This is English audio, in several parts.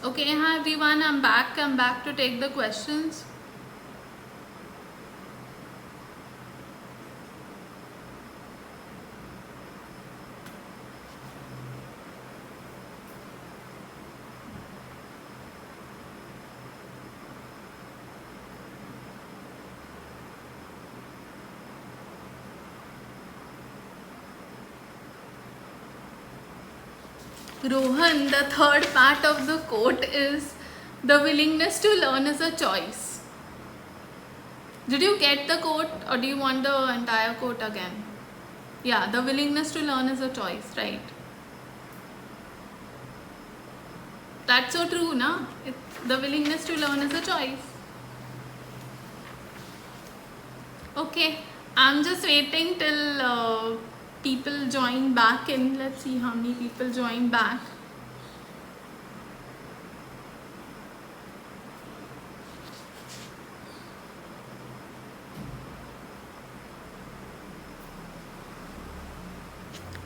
Okay, hi everyone, I'm back. I'm back to take the questions. Rohan, the third part of the quote is the willingness to learn is a choice. Did you get the quote or do you want the entire quote again? Yeah, the willingness to learn is a choice, right? That's so true, na? The willingness to learn is a choice. Okay, I'm just waiting till people join back in. Let's see how many people join back.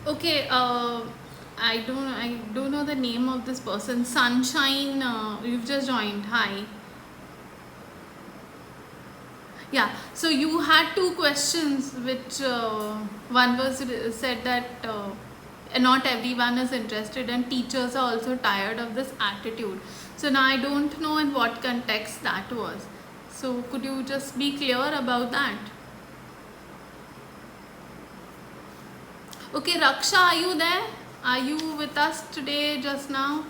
Okay, I don't know the name of this person. Sunshine, you've just joined. Hi. Yeah. So you had two questions, which one was said that not everyone is interested, and teachers are also tired of this attitude. So now I don't know in what context that was. So could you just be clear about that? Okay, Raksha, are you there? Are you with us today just now?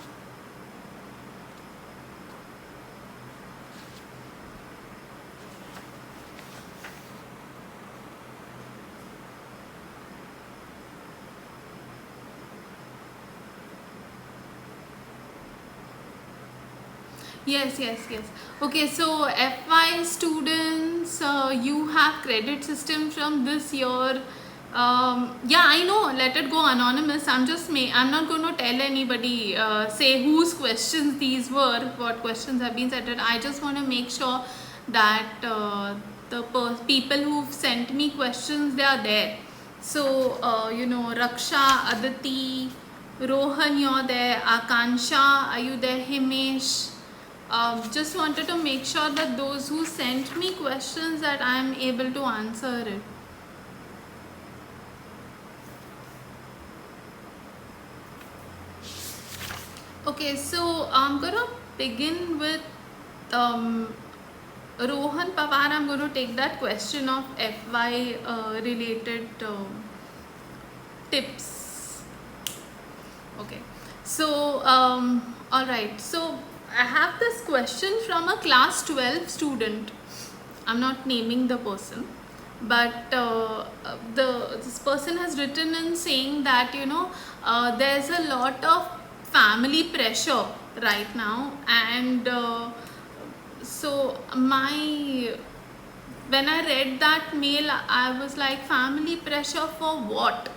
Yes, yes, yes. Okay, so FY students, you have credit system from this year. Yeah, I know. Let it go anonymous. I'm not going to tell anybody. Say whose questions these were. What questions have been said. I just want to make sure that the people who've sent me questions, they are there. So Raksha, Aditi, Rohan, you're there. Akansha, are you there? Himesh. Just wanted to make sure that those who sent me questions that I am able to answer it. Okay, so I'm gonna begin with Rohan Pawar. I'm going to take that question of FY related tips. Okay, so all right, so I have this question from a class 12 student. I'm not naming the person, but this person has written in saying that there's a lot of family pressure right now, and so when I read that mail, I was like, family pressure for what?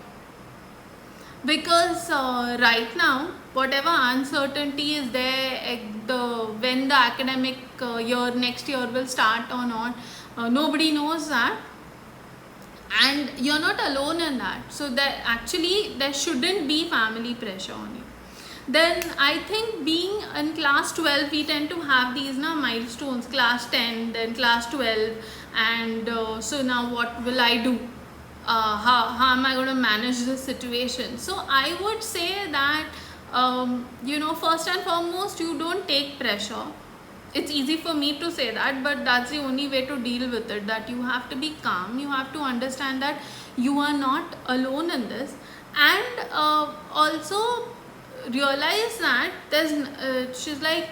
Because right now whatever uncertainty is there, when the academic year next year will start or not, nobody knows that, and you're not alone in that. So that actually there shouldn't be family pressure on you. Then I think being in class 12, we tend to have these milestones, class 10, then class 12, and so now what will I do? How am I going to manage this situation? So I would say that first and foremost, you don't take pressure. It's easy for me to say that, but that's the only way to deal with it, that you have to be calm. You have to understand that you are not alone in this, and also realize that she's like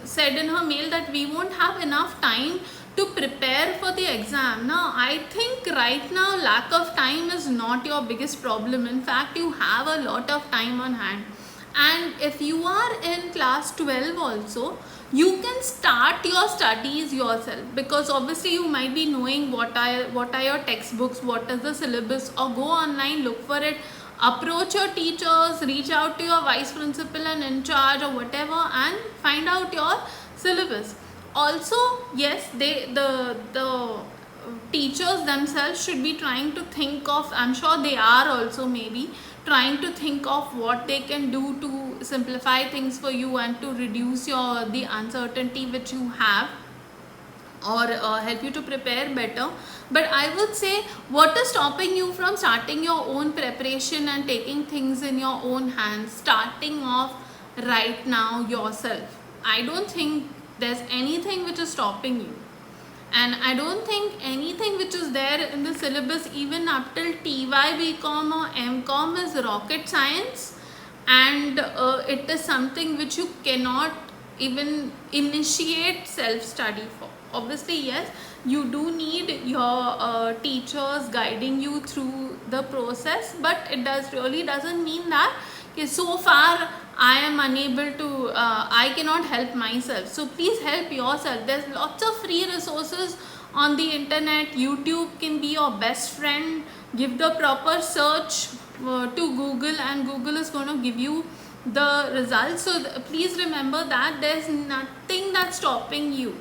said in her mail that we won't have enough time to prepare for the exam. Now I think right now lack of time is not your biggest problem. In fact, you have a lot of time on hand, and if you are in class 12 also, you can start your studies yourself, because obviously you might be knowing what are your textbooks, what is the syllabus, or go online, look for it, approach your teachers, reach out to your vice principal and in charge or whatever, and find out your syllabus. Also, yes, the teachers themselves should be trying to think of, I'm sure they are also maybe trying to think of what they can do to simplify things for you and to reduce the uncertainty which you have, or help you to prepare better. But I would say, what is stopping you from starting your own preparation and taking things in your own hands, starting off right now yourself? I don't think there's anything which is stopping you, and I don't think anything which is there in the syllabus even up till TY, BCom or MCom is rocket science, and it is something which you cannot even initiate self-study for. Obviously, yes, you do need your teachers guiding you through the process, but it doesn't mean that okay, so far I am unable to, I cannot help myself. So please help yourself. There's lots of free resources on the internet. YouTube can be your best friend. Give the proper search to Google, and Google is going to give you the results. So please remember that there's nothing that's stopping you.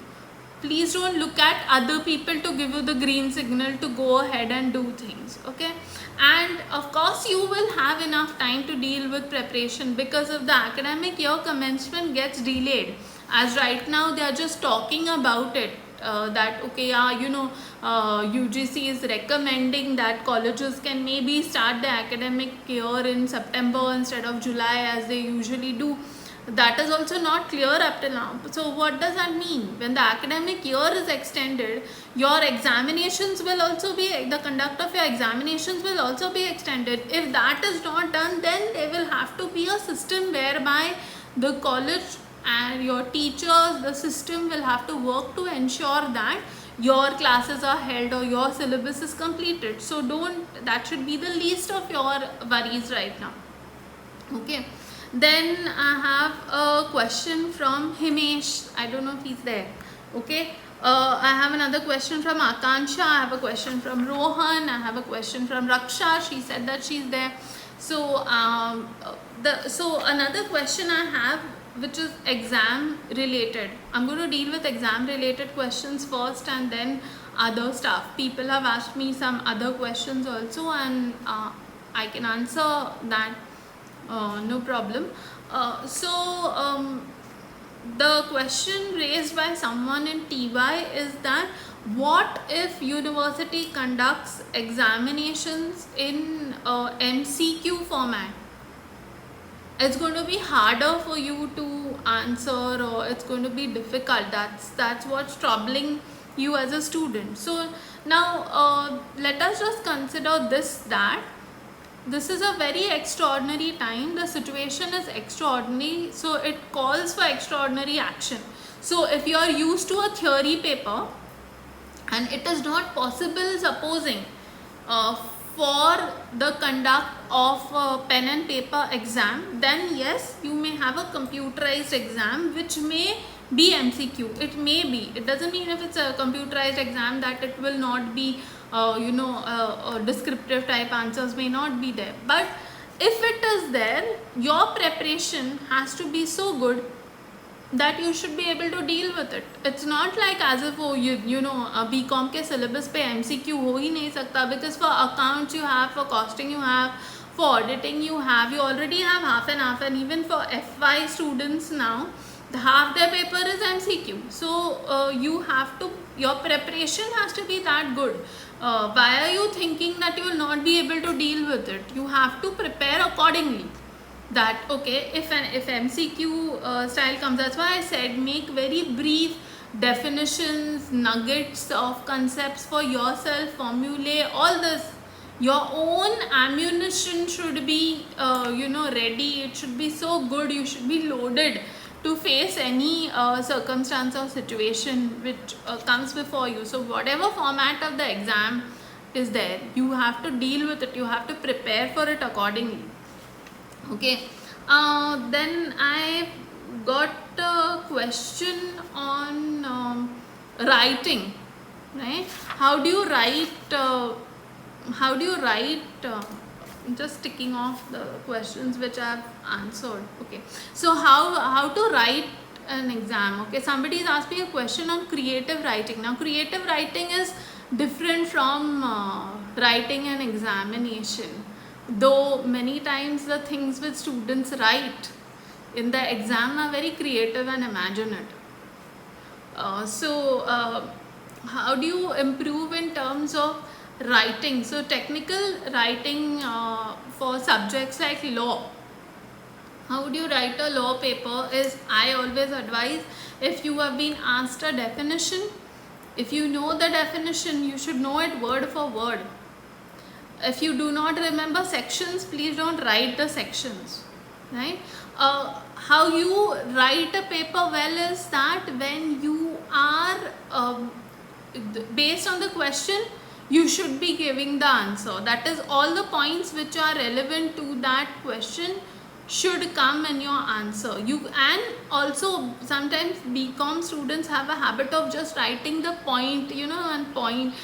Please don't look at other people to give you the green signal to go ahead and do things, okay? And of course you will have enough time to deal with preparation, because if the academic year commencement gets delayed, as right now they are just talking about it, that okay, UGC is recommending that colleges can maybe start the academic year in September instead of July as they usually do. That is also not clear up till now. So what does that mean? When the academic year is extended, your examinations will also be, the conduct of your examinations will also be extended. If that is not done, then there will have to be a system whereby the college and your teachers, the system will have to work to ensure that your classes are held or your syllabus is completed. So that should be the least of your worries right now, okay? Then I have a question from Himesh. I don't know if he's there. Okay. I have another question from Akansha. I have a question from Rohan. I have a question from Raksha. She said that she's there. So, so another question I have, which is exam related. I'm going to deal with exam related questions first, and then other stuff. People have asked me some other questions also, and I can answer that. No problem. The question raised by someone in TY is that what if university conducts examinations in MCQ format? It's going to be harder for you to answer, or it's going to be difficult. That's what's troubling you as a student. So now let us just consider that this is a very extraordinary time. The situation is extraordinary, so it calls for extraordinary action. So if you are used to a theory paper and it is not possible, supposing for the conduct of a pen and paper exam, then yes, you may have a computerized exam which may be MCQ. It may be. It doesn't mean if it's a computerized exam that it will not be descriptive type answers may not be there. But if it is there, your preparation has to be so good that you should be able to deal with it. It's not like as if BCom के syllabus पे MCQ हो ही नहीं सकता, because for accounts you have, for costing you have, for auditing you have, you already have half and half, and even for FY students now, half their paper is MCQ. So your preparation has to be that good. Why are you thinking that you will not be able to deal with it? You have to prepare accordingly. That okay, if MCQ style comes, that's why I said make very brief definitions, nuggets of concepts for yourself, formulae, all this. Your own ammunition should be ready. It should be so good. You should be loaded to face any circumstance or situation which comes before you. So whatever format of the exam is there, you have to deal with it. You have to prepare for it accordingly. Okay. Then I got a question on writing. Right? How do you write? Just ticking off the questions which I have answered. Okay, so how to write an exam? Okay, somebody is asking a question on creative writing. Now creative writing is different from writing an examination. though many times the things which students write in the exam are very creative and imaginative. How do you improve in terms of writing? So technical writing for subjects like law, how would you write a law paper is, I always advise, if you have been asked a definition, if you know the definition, you should know it word for word. If you do not remember sections, please don't write the sections, right? How you write a paper well is that when you are based on the question, you should be giving the answer. That is, all the points which are relevant to that question should come in your answer. And also sometimes BCom students have a habit of just writing the point, and point,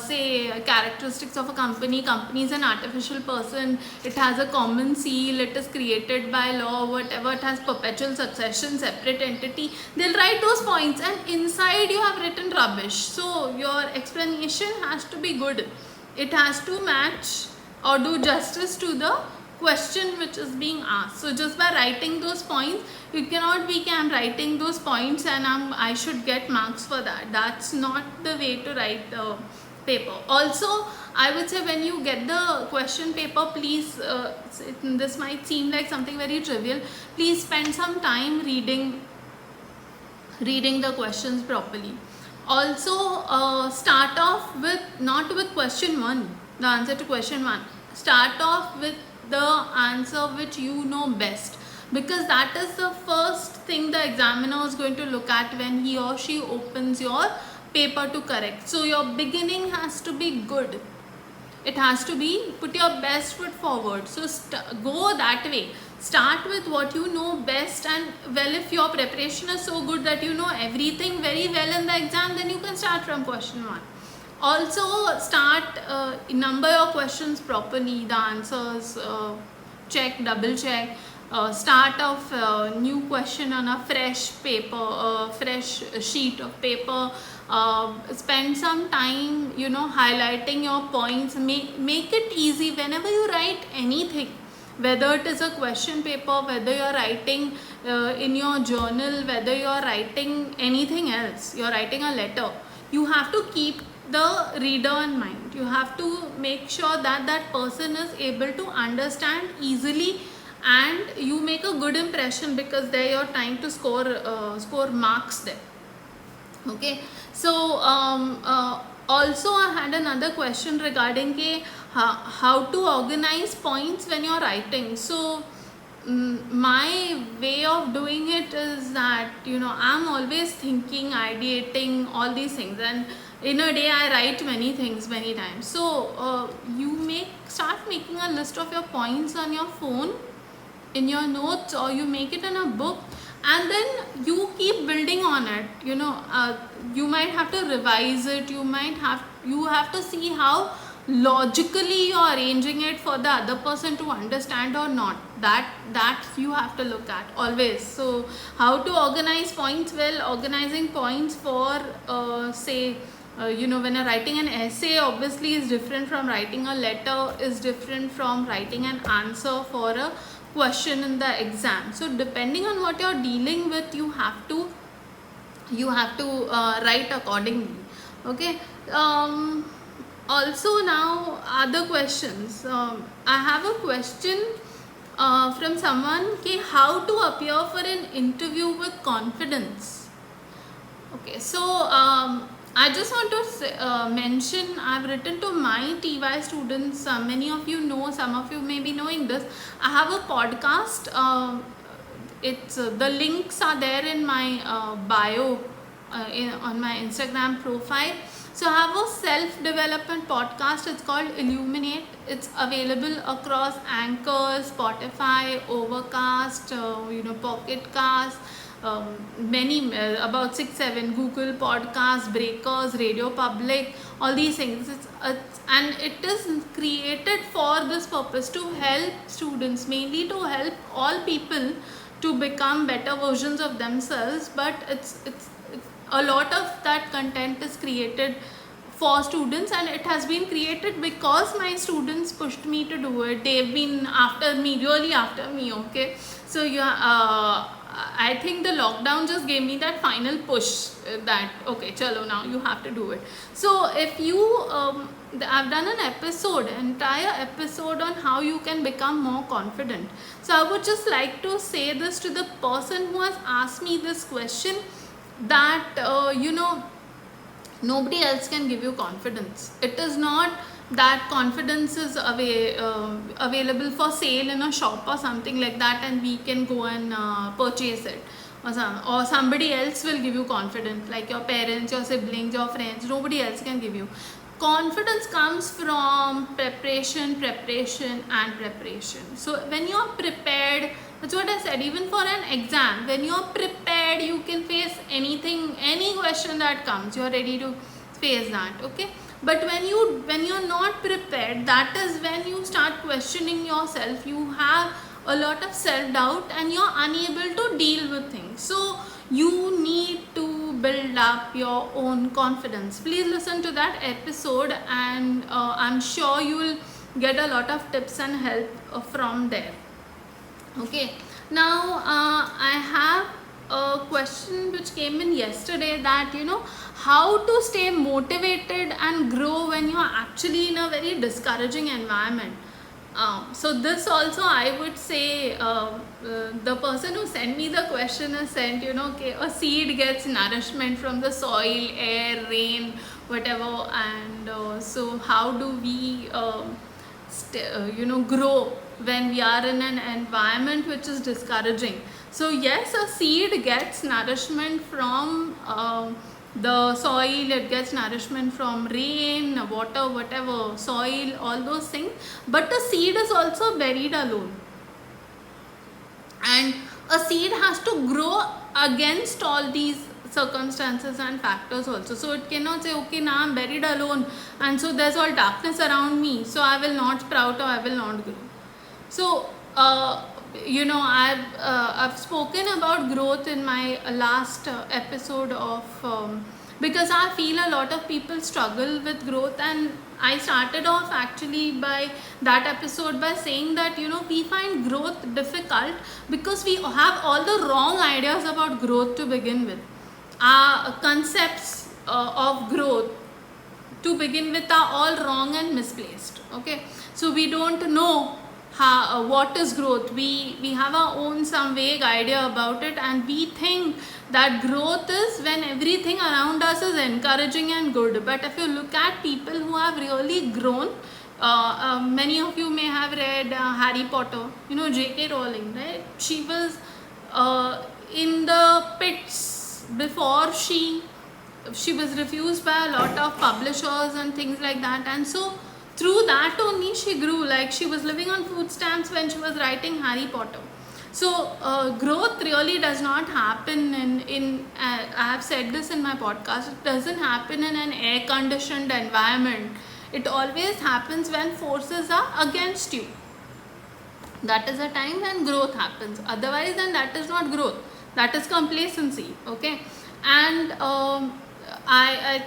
say characteristics of a company is an artificial person, it has a common seal, it is created by law, whatever, it has perpetual succession, separate entity. They'll write those points and inside you have written rubbish. So your explanation has to be good, it has to match or do justice to the question which is being asked. So just by writing those points, you cannot be I'm writing those points and I should get marks for that. That's not the way to write the paper. Also, I would say when you get the question paper, please, this might seem like something very trivial, please spend some time reading the questions properly. Also, start off with not with question 1, the answer to question 1. Start off with the answer which you know best, because that is the first thing the examiner is going to look at when he or she opens your paper to correct. So your beginning has to be good, it has to be, put your best foot forward. So go that way, start with what you know best, and well, if your preparation is so good that you know everything very well in the exam, then you can start from question 1. Also start, number your questions properly, the answers, check, double check, start off new question on a fresh paper, fresh sheet of paper, spend some time highlighting your points, make it easy whenever you write anything, whether it is a question paper, whether you're writing in your journal, whether you're writing anything else, you're writing a letter, you have to keep the reader in mind. You have to make sure that that person is able to understand easily and you make a good impression, because there you're trying to score marks there. Okay, so also I had another question regarding how to organize points when you're writing. So my way of doing it is that I'm always thinking, ideating all these things, and in a day I write many things many times. So you start making a list of your points on your phone, in your notes, or you make it in a book, and then you keep building on it. You might have to revise it, you have to see how logically you're arranging it for the other person to understand or not. That you have to look at always. So how to organize points? Well, organizing points for say when you're writing an essay, obviously is different from writing a letter, is different from writing an answer for a question in the exam. So depending on what you're dealing with, you have to write accordingly. Okay. Also, now other questions. I have a question from someone, how to appear for an interview with confidence. Okay, so I just want to mention, I've written to my TY students, many of you know, some of you may be knowing this, I have a podcast, it's the links are there in my bio on my Instagram profile. So I have a self-development podcast, it's called Illuminate. It's available across Anchor, Spotify, Overcast, Pocket Cast, many, about 6-7, Google Podcasts, Breakers, Radio Public, all these things. And it is created for this purpose, to help students, mainly to help all people to become better versions of themselves. But it's a lot of that content is created for students, and it has been created because my students pushed me to do it. They've been after me, really after me. Okay, so I think the lockdown just gave me that final push, that okay, chalo, now you have to do it. So if you I've done an entire episode on how you can become more confident. So I would just like to say this to the person who has asked me this question, that nobody else can give you confidence. It is not that confidence is available for sale in a shop or something like that, and we can go and purchase it, or somebody else will give you confidence, like your parents, your siblings, your friends. Nobody else can give you. Confidence comes from preparation and preparation. So when you're prepared, that's what I said, even for an exam, when you're prepared, you can face anything, any question that comes, you're ready to face that. Okay, but when you're not prepared, that is when you start questioning yourself. You have a lot of self-doubt and you're unable to deal with things. So you need to build up your own confidence. Please listen to that episode, and I'm sure you will get a lot of tips and help from there. Okay, now I have a question which came in yesterday, that how to stay motivated and grow when you're actually in a very discouraging environment. So this also, I would say, the person who sent me the question has sent, okay, a seed gets nourishment from the soil, air, rain, whatever, and so how do we grow when we are in an environment which is discouraging? So yes, a seed gets nourishment from the soil, it gets nourishment from rain, water, whatever, soil, all those things, but a seed is also buried alone, and a seed has to grow against all these circumstances and factors also. So it cannot say, okay, now I'm buried alone and so there's all darkness around me, so I will not sprout or I will not grow. So I've spoken about growth in my last episode of because I feel a lot of people struggle with growth, and I started off actually by that episode by saying that we find growth difficult because we have all the wrong ideas about growth to begin with. Our concepts of growth to begin with are all wrong and misplaced. Okay, so we don't know what is growth. We have our own some vague idea about it, and we think that growth is when everything around us is encouraging and good. But if you look at people who have really grown, many of you may have read Harry Potter, J.K. Rowling, right? She was in the pits before she was refused by a lot of publishers and things like that, and so through that only she grew. Like, she was living on food stamps when she was writing Harry Potter. So growth really does not happen in I have said this in my podcast, it doesn't happen in an air conditioned environment. It always happens when forces are against you. That is a time when growth happens. Otherwise, then that is not growth, that is complacency. Okay, and I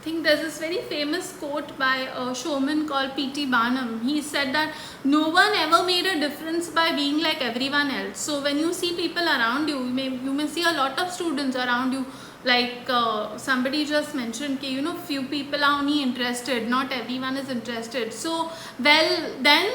think there's this very famous quote by a showman called P.T. Barnum. He said that no one ever made a difference by being like everyone else. So when you see people around you, you may see a lot of students around you, like somebody just mentioned, few people are only interested, not everyone is interested. So well, then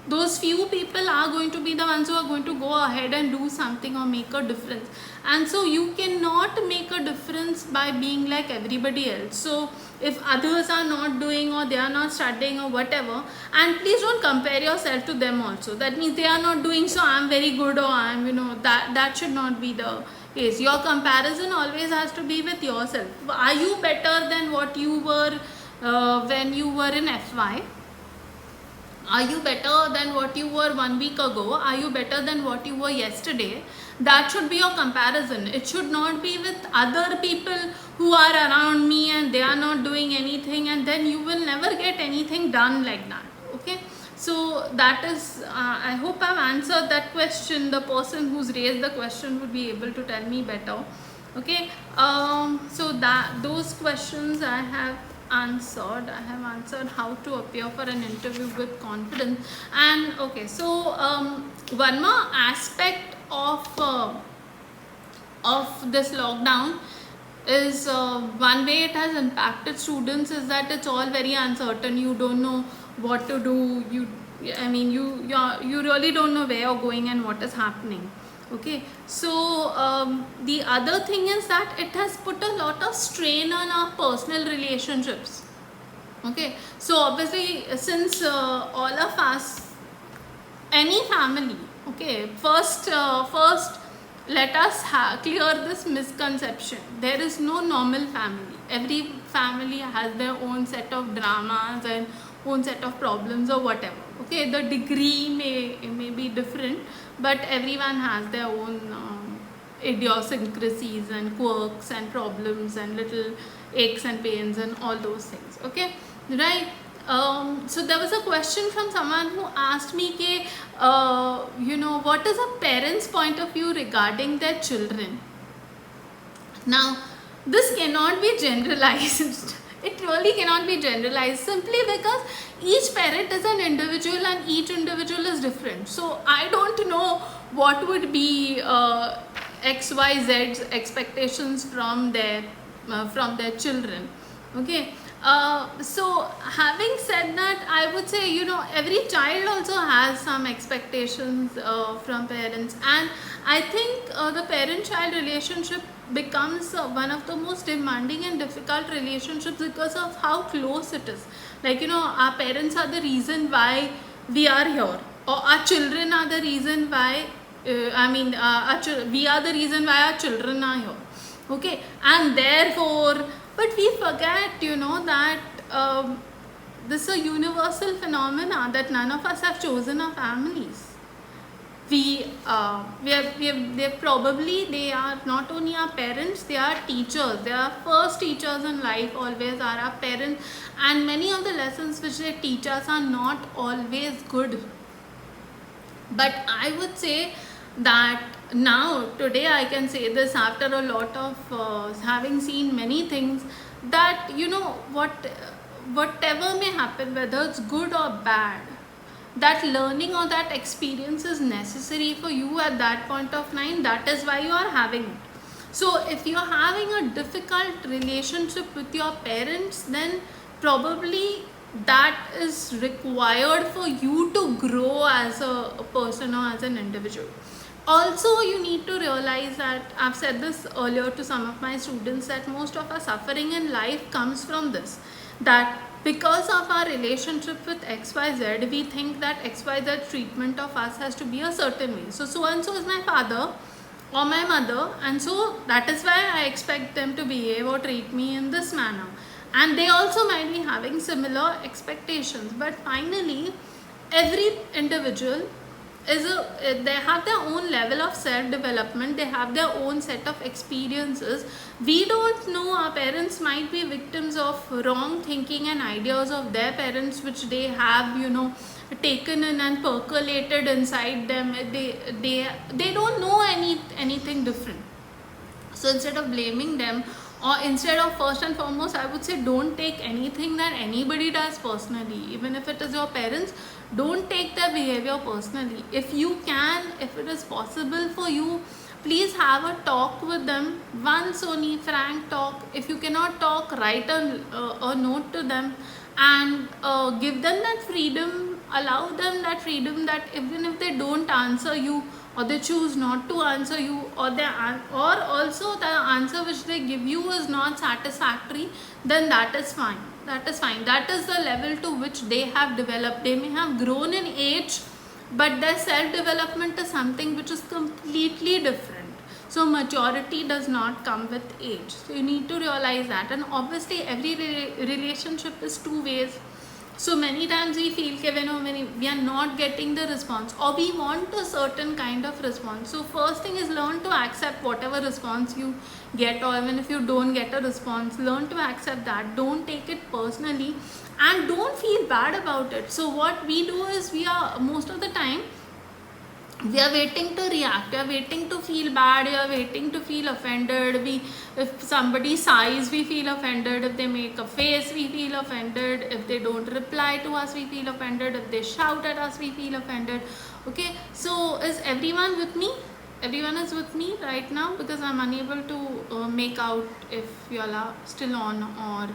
those few people are going to be the ones who are going to go ahead and do something or make a difference. And so you cannot make a difference by being like everybody else. So if others are not doing, or they are not studying or whatever, and please don't compare yourself to them also. That means they are not doing, so I'm very good, or I'm, that should not be the case. Your comparison always has to be with yourself. Are you better than what you were when you were in FY? Are you better than what you were 1 week ago? Are you better than what you were yesterday? That should be your comparison. It should not be with other people who are around me and they are not doing anything, and then you will never get anything done like that. Okay, so that is I hope I've answered that question. The person who's raised the question would be able to tell me better. Okay, so that those questions I have answered. I have answered how to appear for an interview with confidence. And okay, so one more aspect of this lockdown is one way it has impacted students is that it's all very uncertain. You don't know what to do. You really don't know where you're going and what is happening. Okay, so the other thing is that it has put a lot of strain on our personal relationships. Okay, so obviously since all of us, any family, okay, first let us clear this misconception. There is no normal family. Every family has their own set of dramas and own set of problems or whatever. Okay, the degree may be different, but everyone has their own idiosyncrasies and quirks and problems and little aches and pains and all those things. Okay, right. So there was a question from someone who asked me ke, what is a parent's point of view regarding their children. Now this cannot be generalized. It really cannot be generalized, simply because each parent is an individual and each individual is different. So I don't know what would be XYZ's expectations from their children. Okay, so having said that, I would say, every child also has some expectations from parents, and I think the parent-child relationship becomes one of the most demanding and difficult relationships because of how close it is. Like, our parents are the reason why we are here, or our children are the reason why we are the reason why our children are here. Okay, and therefore, but we forget, that this is a universal phenomena, that none of us have chosen our families. They are not only our parents, they are teachers. They are first teachers in life, always are our parents, and many of the lessons which they teach us are not always good. But I would say that now, today, I can say this after a lot of having seen many things, that whatever may happen, whether it's good or bad, that learning or that experience is necessary for you at that point of time. That is why you are having it. So if you are having a difficult relationship with your parents, then probably that is required for you to grow as a person or as an individual. Also, you need to realize that, I've said this earlier to some of my students, that most of our suffering in life comes from this, that because of our relationship with XYZ, we think that XYZ treatment of us has to be a certain way. So and so is my father or my mother, and so that is why I expect them to behave or treat me in this manner. And they also might be having similar expectations. But finally, every individual they have their own level of self-development. They have their own set of experiences. We don't know, our parents might be victims of wrong thinking and ideas of their parents, which they have taken in and percolated inside them. They don't know anything different. So instead of blaming them, or instead of, first and foremost, I would say, don't take anything that anybody does personally. Even if it is your parents, don't take their behavior personally. If you can, if it is possible for you, please have a talk with them, once only, frank talk. If you cannot talk, write a note to them, and give them that freedom, allow them that freedom, that even if they don't answer you, or they choose not to answer you, or also the answer which they give you is not satisfactory, then that is fine. That is the level to which they have developed. They may have grown in age, but their self-development is something which is completely different. So maturity does not come with age. So you need to realize that. And obviously every relationship is two ways. So many times we feel when we are not getting the response, or we want a certain kind of response. So first thing is, learn to accept whatever response you get, or even if you don't get a response, learn to accept that. Don't take it personally, and don't feel bad about it. So what we do is, we are most of the time, we are waiting to react, we are waiting to feel bad, we are waiting to feel offended. If somebody sighs, we feel offended. If they make a face, we feel offended. If they don't reply to us, we feel offended. If they shout at us, we feel offended. Okay, so is everyone with me? Everyone is with me right now, because I'm unable to make out if you all are still on, or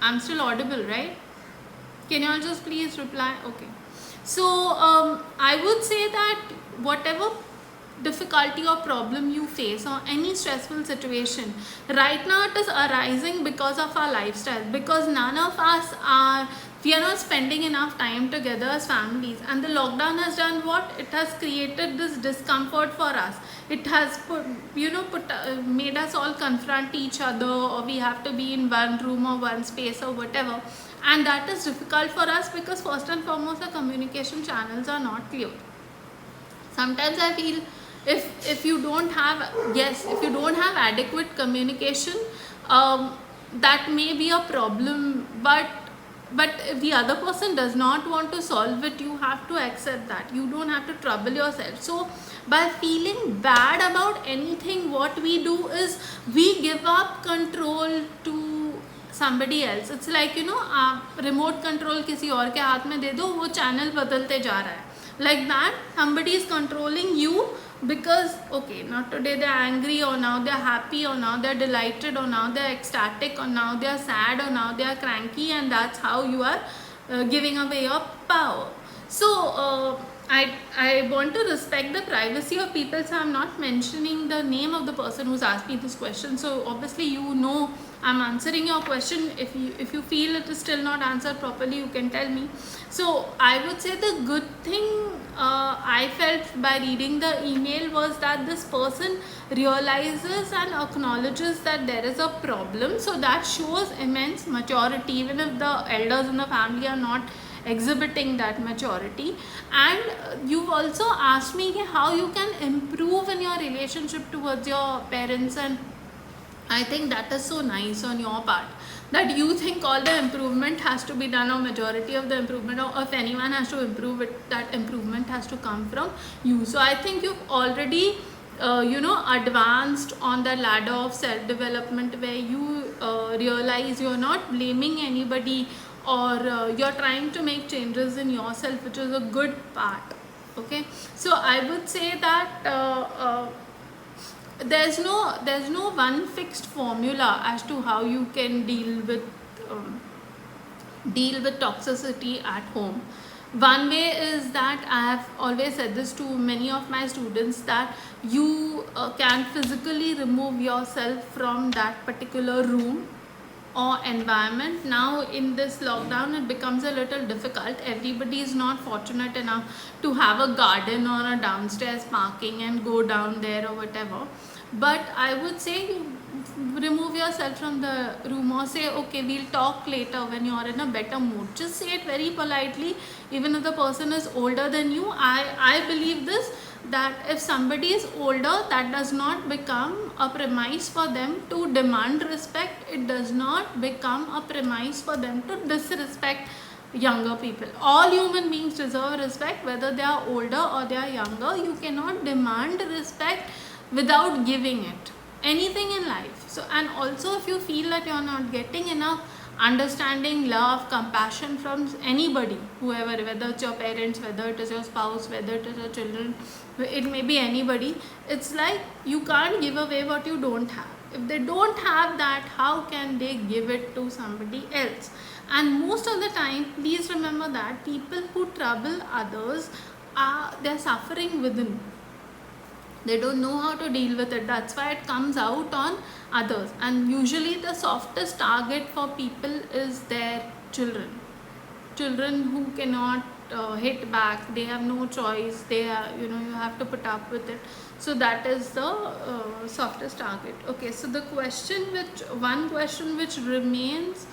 I'm still audible, right? Can you all just please reply? Okay. So I would say that whatever difficulty or problem you face, or any stressful situation right now, it is arising because of our lifestyle, because none of us are, we are not spending enough time together as families, and the lockdown has done what? It has created this discomfort for us. It has made us all confront each other, or we have to be in one room or one space or whatever, and that is difficult for us, because first and foremost, our communication channels are not clear. Sometimes I feel, if you don't have, yes, if you don't have adequate communication, that may be a problem, but if the other person does not want to solve it, you have to accept that. You don't have to trouble yourself. So by feeling bad about anything, what we do is we give up control to somebody else. It's like, आप remote control किसी और के हाथ में दे दो, वो channel बदलते जा रहा है. Like that, somebody is controlling you, because okay, now today they're angry, or now they're happy, or now they're delighted, or now they're ecstatic, or now they're sad, or now they're cranky, and that's how you are giving away your power. So I want to respect the privacy of people, so I'm not mentioning the name of the person who's asked me this question. So obviously I'm answering your question. If you feel it is still not answered properly, you can tell me. So I would say the good thing I felt by reading the email was that this person realizes and acknowledges that there is a problem. So that shows immense maturity, even if the elders in the family are not exhibiting that maturity. And you've also asked me how you can improve in your relationship towards your parents, and I think that is so nice on your part, that you think all the improvement has to be done, or majority of the improvement, or if anyone has to improve it, that improvement has to come from you. So I think you've already advanced on the ladder of self-development, where you realize you're not blaming anybody, or you're trying to make changes in yourself, which is a good part. Okay, so I would say that there's no one fixed formula as to how you can deal with toxicity at home. One way is that I have always said this to many of my students, that you can physically remove yourself from that particular room or environment. Now in this lockdown, it becomes a little difficult. Everybody is not fortunate enough to have a garden or a downstairs parking and go down there or whatever, but I would say you remove yourself from the room, or say, okay, we'll talk later when you're in a better mood. Just say it very politely, even if the person is older than you. I believe this, that if somebody is older, that does not become a premise for them to demand respect. It does not become a premise for them to disrespect younger people. All human beings deserve respect, whether they are older or they are younger. You cannot demand respect without giving it. Anything in life. So, and also, if you feel that you're not getting enough understanding, love, compassion from anybody, whoever, whether it's your parents, whether it is your spouse, whether it is your children, it may be anybody, it's like you can't give away what you don't have. If they don't have that, how can they give it to somebody else? And most of the time, please remember that people who trouble others, they're suffering within. They don't know how to deal with it. That's why it comes out on others. And usually the softest target for people is their children. Children who cannot hit back. They have no choice. They are, you have to put up with it. So that is the softest target. Okay, so one question which remains,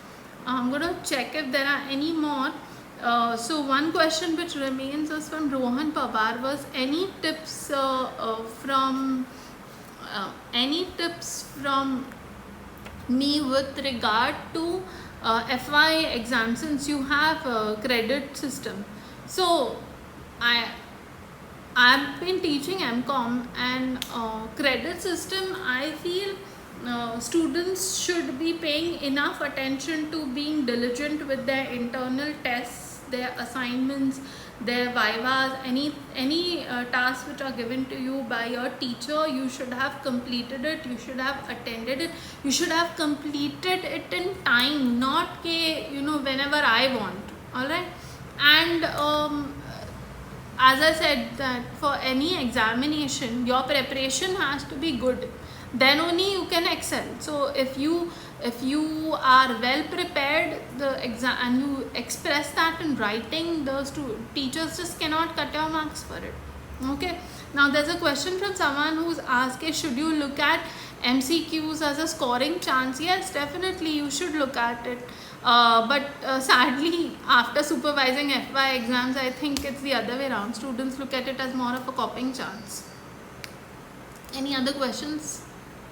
I'm going to check if there are any more. So one question which remains is from Rohan Pawar, was any tips from me with regard to FY exam, since you have a credit system. So I I've been teaching MCOM, and credit system, I feel students should be paying enough attention to being diligent with their internal tests, their assignments, their vivas, any tasks which are given to you by your teacher. You should have completed it, you should have attended it, you should have completed it in time, not whenever I want. All right. And as I said, that for any examination your preparation has to be good, then only you can excel. So if you are well prepared, the exam, and you express that in writing, those two teachers just cannot cut your marks for it. Okay. Now there's a question from someone who's asked, should you look at MCQs as a scoring chance? Yes, definitely you should look at it. But sadly, after supervising FY exams, I think it's the other way around. Students look at it as more of a copying chance. Any other questions?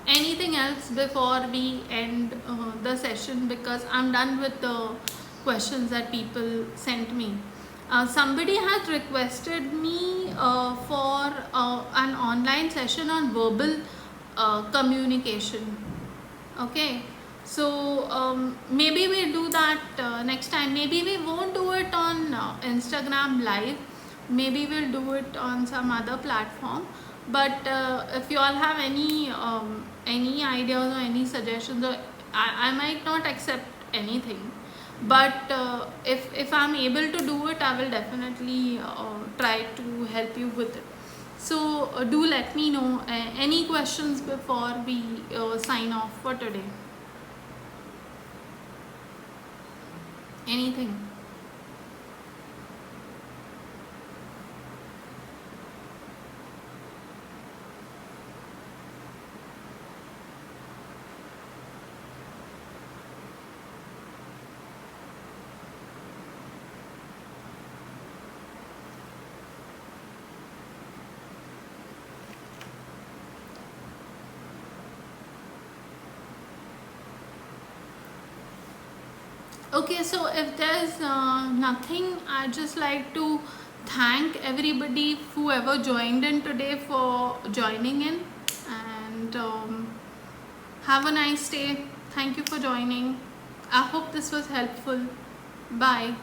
Anything else before we end the session? Because I'm done with the questions that people sent me. Somebody has requested me for an online session on verbal communication. Okay. So maybe we'll do that next time. Maybe we won't do it on Instagram live. Maybe we'll do it on some other platform. But if you all have any ideas or any suggestions, or I might not accept anything. But if I'm able to do it, I will definitely try to help you with it. So do let me know any questions before we sign off for today. Anything? Okay, so if there's nothing, I'd just like to thank everybody, whoever joined in today, for joining in, and have a nice day. Thank you for joining. I hope this was helpful. Bye.